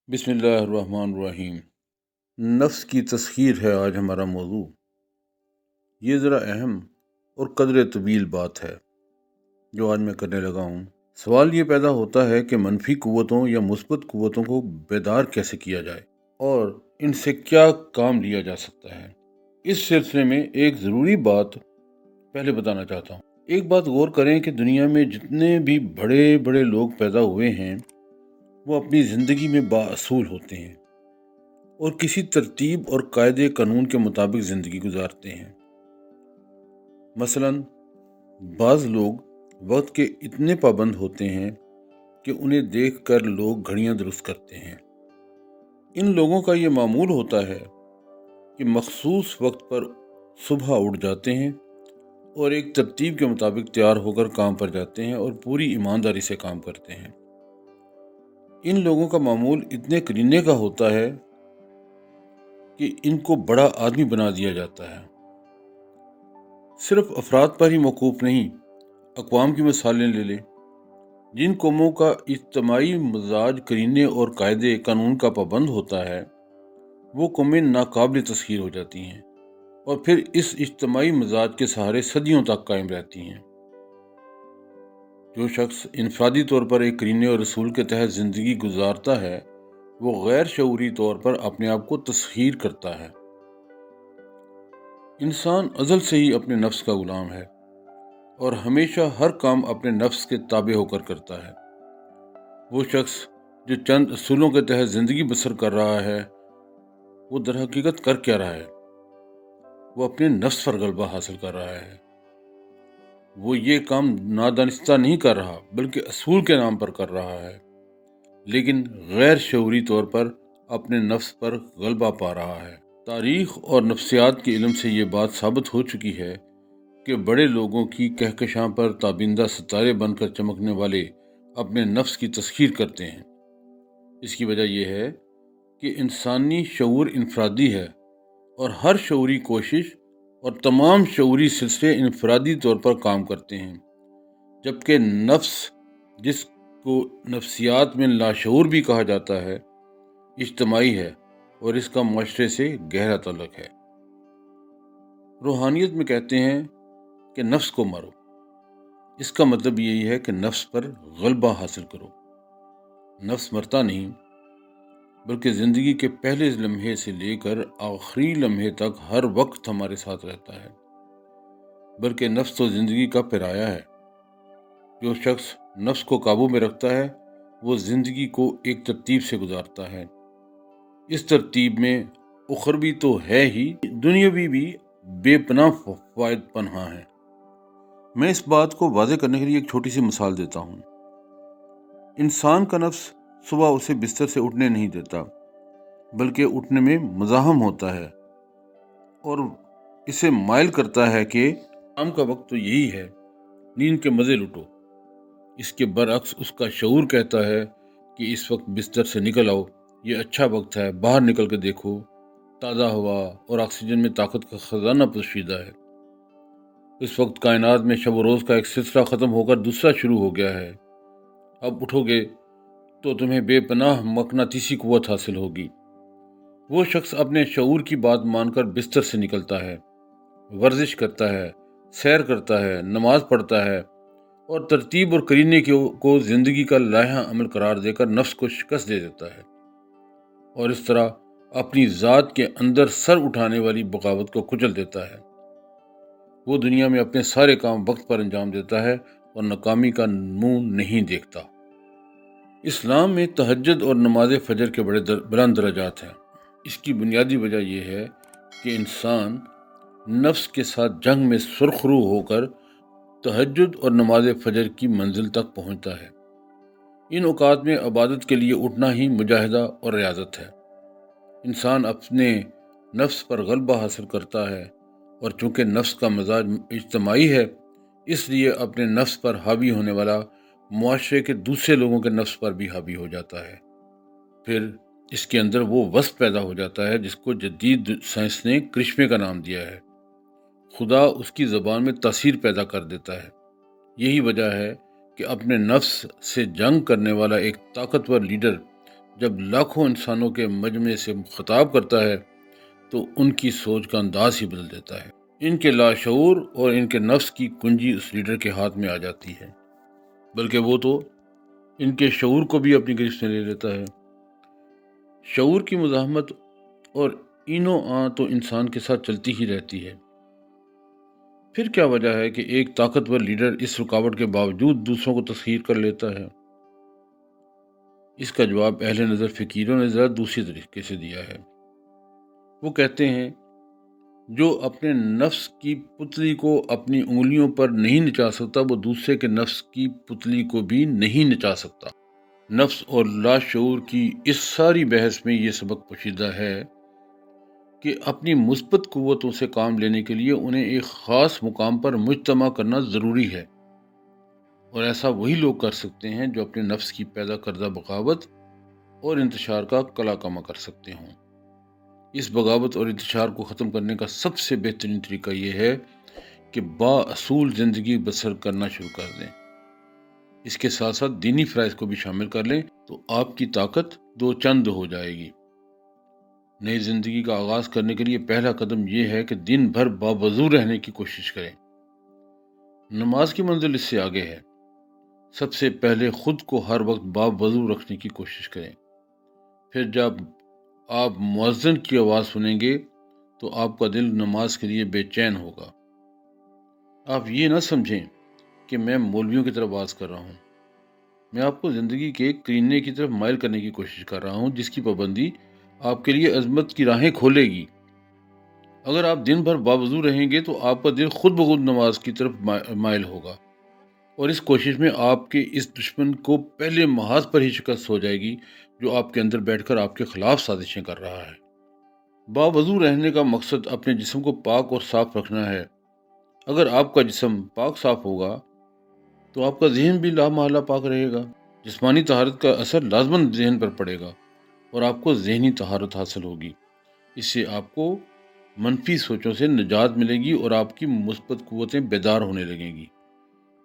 بسم اللہ الرحمن الرحیم۔ نفس کی تسخیر ہے آج ہمارا موضوع۔ یہ ذرا اہم اور قدر طویل بات ہے جو آج میں کرنے لگا ہوں۔ سوال یہ پیدا ہوتا ہے کہ منفی قوتوں یا مثبت قوتوں کو بیدار کیسے کیا جائے اور ان سے کیا کام لیا جا سکتا ہے۔ اس سلسلے میں ایک ضروری بات پہلے بتانا چاہتا ہوں۔ ایک بات غور کریں کہ دنیا میں جتنے بھی بڑے بڑے لوگ پیدا ہوئے ہیں وہ اپنی زندگی میں بااصول ہوتے ہیں اور کسی ترتیب اور قاعدے قانون کے مطابق زندگی گزارتے ہیں۔ مثلا بعض لوگ وقت کے اتنے پابند ہوتے ہیں کہ انہیں دیکھ کر لوگ گھڑیاں درست کرتے ہیں۔ ان لوگوں کا یہ معمول ہوتا ہے کہ مخصوص وقت پر صبح اٹھ جاتے ہیں اور ایک ترتیب کے مطابق تیار ہو کر کام پر جاتے ہیں اور پوری ایمانداری سے کام کرتے ہیں۔ ان لوگوں کا معمول اتنے کرینے کا ہوتا ہے کہ ان کو بڑا آدمی بنا دیا جاتا ہے۔ صرف افراد پر ہی موقوف نہیں، اقوام کی مثالیں لے لیں۔ جن قوموں کا اجتماعی مزاج کرینے اور قاعدے قانون کا پابند ہوتا ہے وہ قومیں ناقابل تسخیر ہو جاتی ہیں اور پھر اس اجتماعی مزاج کے سہارے صدیوں تک قائم رہتی ہیں۔ جو شخص انفرادی طور پر ایک کرینے اور رسول کے تحت زندگی گزارتا ہے وہ غیر شعوری طور پر اپنے آپ کو تسخیر کرتا ہے۔ انسان ازل سے ہی اپنے نفس کا غلام ہے اور ہمیشہ ہر کام اپنے نفس کے تابع ہو کر کرتا ہے۔ وہ شخص جو چند اصولوں کے تحت زندگی بسر کر رہا ہے وہ در حقیقت کر کیا رہا ہے؟ وہ اپنے نفس پر غلبہ حاصل کر رہا ہے۔ وہ یہ کام نادانستہ نہیں کر رہا بلکہ اصول کے نام پر کر رہا ہے، لیکن غیر شعوری طور پر اپنے نفس پر غلبہ پا رہا ہے۔ تاریخ اور نفسیات کے علم سے یہ بات ثابت ہو چکی ہے کہ بڑے لوگوں کی کہکشاں پر تابندہ ستارے بن کر چمکنے والے اپنے نفس کی تسخیر کرتے ہیں۔ اس کی وجہ یہ ہے کہ انسانی شعور انفرادی ہے اور ہر شعوری کوشش اور تمام شعوری سلسلے انفرادی طور پر کام کرتے ہیں، جبکہ نفس، جس کو نفسیات میں لاشعور بھی کہا جاتا ہے، اجتماعی ہے اور اس کا معاشرے سے گہرا تعلق ہے۔ روحانیت میں کہتے ہیں کہ نفس کو مارو۔ اس کا مطلب یہی ہے کہ نفس پر غلبہ حاصل کرو۔ نفس مرتا نہیں بلکہ زندگی کے پہلے لمحے سے لے کر آخری لمحے تک ہر وقت ہمارے ساتھ رہتا ہے، بلکہ نفس تو زندگی کا پرایا ہے۔ جو شخص نفس کو قابو میں رکھتا ہے وہ زندگی کو ایک ترتیب سے گزارتا ہے۔ اس ترتیب میں اخروی تو ہے ہی، دنیاوی بھی بے پناہ فوائد پنہاں ہیں۔ میں اس بات کو واضح کرنے کے لیے ایک چھوٹی سی مثال دیتا ہوں۔ انسان کا نفس صبح اسے بستر سے اٹھنے نہیں دیتا بلکہ اٹھنے میں مزاحم ہوتا ہے اور اسے مائل کرتا ہے کہ شام کا وقت تو یہی ہے، نیند کے مزے لٹو۔ اس کے برعکس اس کا شعور کہتا ہے کہ اس وقت بستر سے نکل آؤ، یہ اچھا وقت ہے، باہر نکل کے دیکھو، تازہ ہوا اور آکسیجن میں طاقت کا خزانہ پوشیدہ ہے۔ اس وقت کائنات میں شب و روز کا ایک سلسلہ ختم ہو کر دوسرا شروع ہو گیا ہے۔ اب اٹھو گے تو تمہیں بے پناہ مقناطیسی قوت حاصل ہوگی۔ وہ شخص اپنے شعور کی بات مان کر بستر سے نکلتا ہے، ورزش کرتا ہے، سیر کرتا ہے، نماز پڑھتا ہے اور ترتیب اور کرینے کو زندگی کا لائحہ عمل قرار دے کر نفس کو شکست دے دیتا ہے اور اس طرح اپنی ذات کے اندر سر اٹھانے والی بغاوت کو کچل دیتا ہے۔ وہ دنیا میں اپنے سارے کام وقت پر انجام دیتا ہے اور ناکامی کا منہ نہیں دیکھتا۔ اسلام میں تہجد اور نماز فجر کے بڑے بلند درجات ہیں۔ اس کی بنیادی وجہ یہ ہے کہ انسان نفس کے ساتھ جنگ میں سرخرو ہو کر تہجد اور نماز فجر کی منزل تک پہنچتا ہے۔ ان اوقات میں عبادت کے لیے اٹھنا ہی مجاہدہ اور ریاضت ہے۔ انسان اپنے نفس پر غلبہ حاصل کرتا ہے اور چونکہ نفس کا مزاج اجتماعی ہے اس لیے اپنے نفس پر حاوی ہونے والا معاشرے کے دوسرے لوگوں کے نفس پر بھی حاوی ہو جاتا ہے۔ پھر اس کے اندر وہ وصف پیدا ہو جاتا ہے جس کو جدید سائنس نے کرشمے کا نام دیا ہے۔ خدا اس کی زبان میں تاثیر پیدا کر دیتا ہے۔ یہی وجہ ہے کہ اپنے نفس سے جنگ کرنے والا ایک طاقتور لیڈر جب لاکھوں انسانوں کے مجمع سے خطاب کرتا ہے تو ان کی سوچ کا انداز ہی بدل دیتا ہے۔ ان کے لاشعور اور ان کے نفس کی کنجی اس لیڈر کے ہاتھ میں آ جاتی ہے، بلکہ وہ تو ان کے شعور کو بھی اپنی گرفت میں لے لیتا ہے۔ شعور کی مزاحمت اور اینو آن تو انسان کے ساتھ چلتی ہی رہتی ہے۔ پھر کیا وجہ ہے کہ ایک طاقتور لیڈر اس رکاوٹ کے باوجود دوسروں کو تسخیر کر لیتا ہے؟ اس کا جواب اہل نظر فقیروں نے ذرا دوسری طریقے سے دیا ہے۔ وہ کہتے ہیں جو اپنے نفس کی پتلی کو اپنی انگلیوں پر نہیں نچا سکتا وہ دوسرے کے نفس کی پتلی کو بھی نہیں نچا سکتا۔ نفس اور لاشعور کی اس ساری بحث میں یہ سبق پوشیدہ ہے کہ اپنی مثبت قوتوں سے کام لینے کے لیے انہیں ایک خاص مقام پر مجتمع کرنا ضروری ہے، اور ایسا وہی لوگ کر سکتے ہیں جو اپنے نفس کی پیدا کردہ بغاوت اور انتشار کا کلا کما کر سکتے ہوں۔ اس بغاوت اور انتشار کو ختم کرنے کا سب سے بہترین طریقہ یہ ہے کہ با اصول زندگی بسر کرنا شروع کر دیں۔ اس کے ساتھ ساتھ دینی فرائض کو بھی شامل کر لیں تو آپ کی طاقت دو چند ہو جائے گی۔ نئی زندگی کا آغاز کرنے کے لیے پہلا قدم یہ ہے کہ دن بھر باوضو رہنے کی کوشش کریں۔ نماز کی منزل اس سے آگے ہے۔ سب سے پہلے خود کو ہر وقت باوضو رکھنے کی کوشش کریں۔ پھر جب آپ مؤذن کی آواز سنیں گے تو آپ کا دل نماز کے لیے بے چین ہوگا۔ آپ یہ نہ سمجھیں کہ میں مولویوں کی طرف آواز کر رہا ہوں۔ میں آپ کو زندگی کے کرینے کی طرف مائل کرنے کی کوشش کر رہا ہوں، جس کی پابندی آپ کے لیے عظمت کی راہیں کھولے گی۔ اگر آپ دن بھر باوضو رہیں گے تو آپ کا دل خود بخود نماز کی طرف مائل ہوگا، اور اس کوشش میں آپ کے اس دشمن کو پہلے محاذ پر ہی شکست ہو جائے گی جو آپ کے اندر بیٹھ کر آپ کے خلاف سازشیں کر رہا ہے۔ باوضو رہنے کا مقصد اپنے جسم کو پاک اور صاف رکھنا ہے۔ اگر آپ کا جسم پاک صاف ہوگا تو آپ کا ذہن بھی لامحالہ پاک رہے گا۔ جسمانی طہارت کا اثر لازماً ذہن پر پڑے گا اور آپ کو ذہنی طہارت حاصل ہوگی۔ اس سے آپ کو منفی سوچوں سے نجات ملے گی اور آپ کی مثبت قوتیں بیدار ہونے لگیں گی۔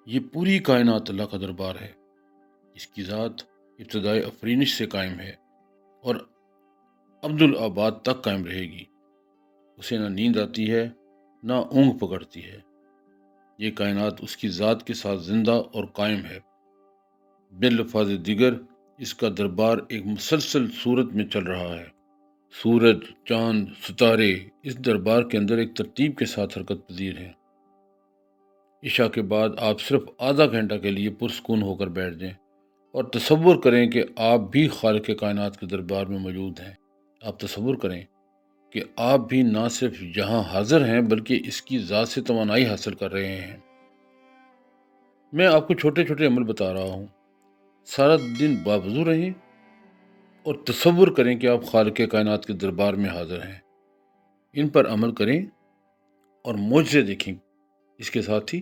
یہ پوری کائنات اللہ کا دربار ہے۔ اس کی ذات ابتدائی افرینش سے قائم ہے اور عبدالآباد تک قائم رہے گی۔ اسے نہ نیند آتی ہے نہ اونگ پکڑتی ہے۔ یہ کائنات اس کی ذات کے ساتھ زندہ اور قائم ہے۔ بالفاظ دیگر اس کا دربار ایک مسلسل صورت میں چل رہا ہے۔ سورج، چاند، ستارے اس دربار کے اندر ایک ترتیب کے ساتھ حرکت پذیر ہیں۔ عشاء کے بعد آپ صرف آدھا گھنٹہ کے لیے پرسکون ہو کر بیٹھ جائیں اور تصور کریں کہ آپ بھی خالق کائنات کے دربار میں موجود ہیں۔ آپ تصور کریں کہ آپ بھی نہ صرف یہاں حاضر ہیں بلکہ اس کی ذات سے توانائی حاصل کر رہے ہیں۔ میں آپ کو چھوٹے چھوٹے عمل بتا رہا ہوں۔ سارا دن باوضو رہیں اور تصور کریں کہ آپ خالق کائنات کے دربار میں حاضر ہیں۔ ان پر عمل کریں اور معجزے دیکھیں۔ اس کے ساتھ ہی